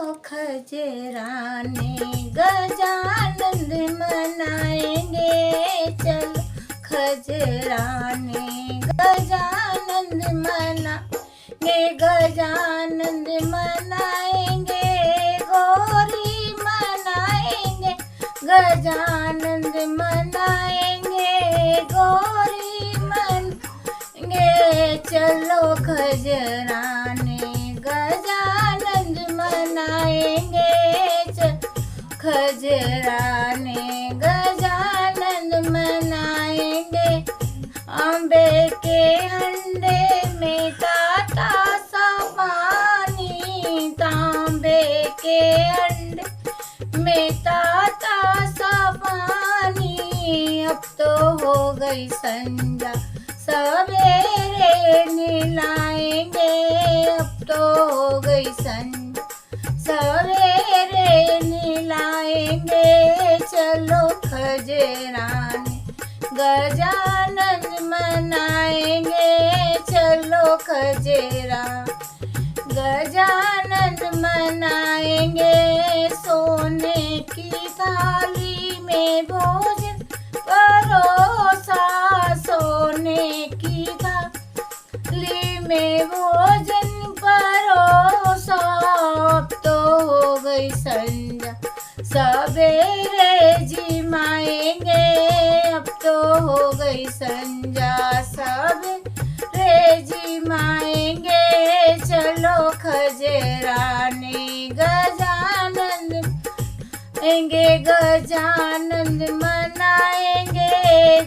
खजराने गजानन मनाएंगे, चलो खजराने गजानन मनाएंगे, गजानन मनाएंगे, गौरी मनाएंगे, गजानन मनाएंगे, गौरी मनाएंगे, चलो खजराने गजानन मनाएंगे, खजराने गजानन मनाएंगे। अम्बे के हंडे में ताता सा पानी, तांबे के हंडे में ताता सा पानी, अब तो हो गई संध्या सवेरे नीलाएंगे, अब तो हो गई संध्या सवेरे नीलाएंगे, चलो खजराने गजानन मनाएंगे, चलो खजरा गजानन मनाएंगे। सोने की थाली में भोजन परोसा, सोने की थाली में भोजन परोसा, अब तो हो गई संध्या सवेरे जिमाएंगे, अब तो हो गई संध्या सवेरे जिमाएंगे, चलो खजराने गजानन मनाएंगे, गजानन मनाएंगे,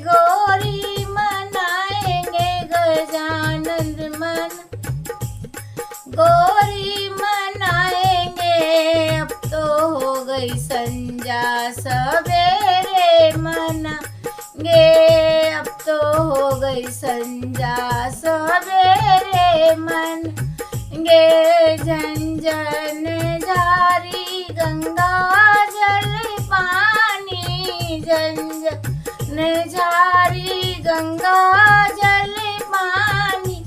गौरी मनाएंगे, गजानन गौरी मनाएंगे, अब तो हो गई संध्या सवेरे मनाएंगे, अब तो हो गई संध्या सवेरे मनाएंगे। झंझन झारी गंगा जल पानी, झंझन झारी गंगा जल पानी,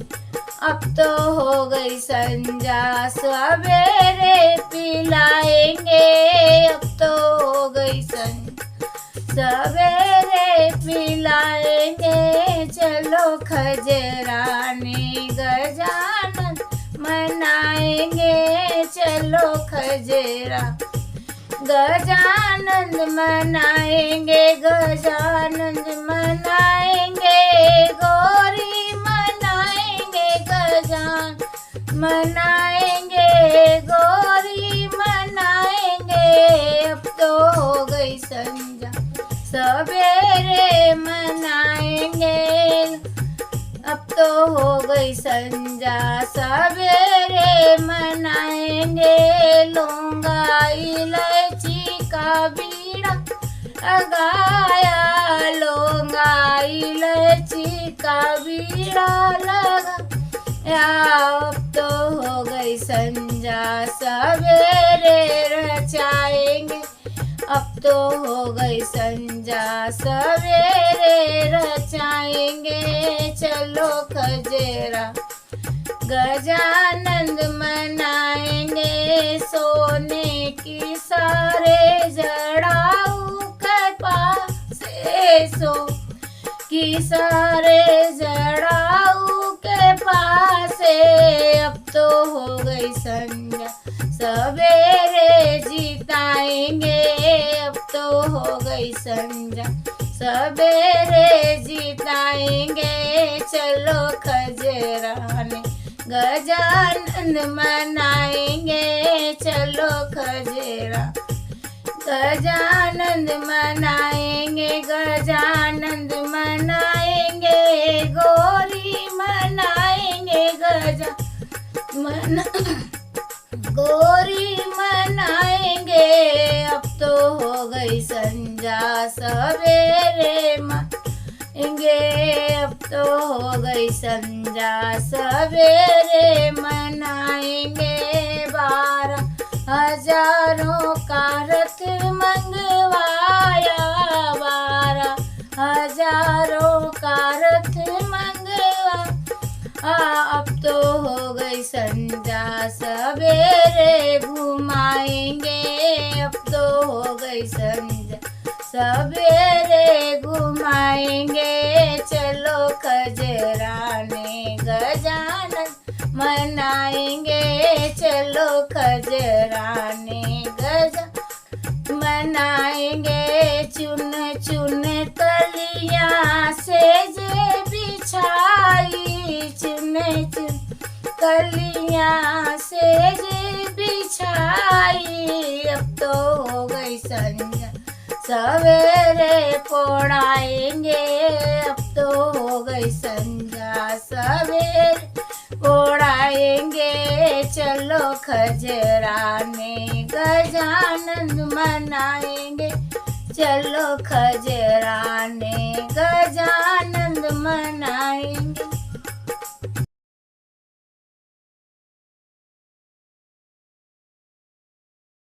अब तो हो गई संध्या सवेरे पिलाएंगे, अब तो हो गई संध्या सवेरे पिलाएंगे, चलो खजराने गजानन मनाएंगे, चलो खजरा गजानन मनाएंगे, गजानन मनाएंगे, गौरी मनाएंगे, गजान मनाएंगे, गौरी मनाएंगे, अब तो हो गई संध्या सवेरे मनाएंगे, अब तो हो गई संध्या सवेरे मनाएंगे। लौंगा इलायची का बीड़ा लगाया, लौंगा इलायची का बीड़ा लगाया, अब तो हो गई संध्या सवेरे रचाएंगे, अब तो हो गई संध्या सवेरे रचाएंगे, चलो खजरा गजानन मनाएंगे। सोने की सारे जड़ाऊ कपास से सो की सारे जड़ाऊ के पास, अब तो हो गई संध्या सवेरे जिताएंगे, अब तो हो गई संध्या सवेरे जिताएंगे, चलो खजराने गजानन मनाएंगे, चलो खजरा गजानन मनाएंगे, गजानन मनाएंगे, गौरी मनाएंगे, गौरी मनाएंगे, अब तो हो गई संध्या सवेरे मनाएंगे, अब तो हो गई संध्या सवेरे मनाएंगे। 12,000 का रथ मंगवाया, 12,000 का रथ मंगवाया, अब तो हो गई संध्या सवेरे घुमाए सवेरे घुमाएंगे चलो खजराने, गजानन मनाएंगे चलो खजराने, गजा मनाएंगे। चुन चुन कलियां सेज बिछाई, चुन चुन कलियां सेज बिछाई, अब तो हो गई संध्या सवेरे कोड़ाएंगे, अब तो हो गई संध्या सवेरे कोड़ाएंगे चलो खजराने, गजानन मनाएंगे चलो खजराने, गजानन मनाएंगे।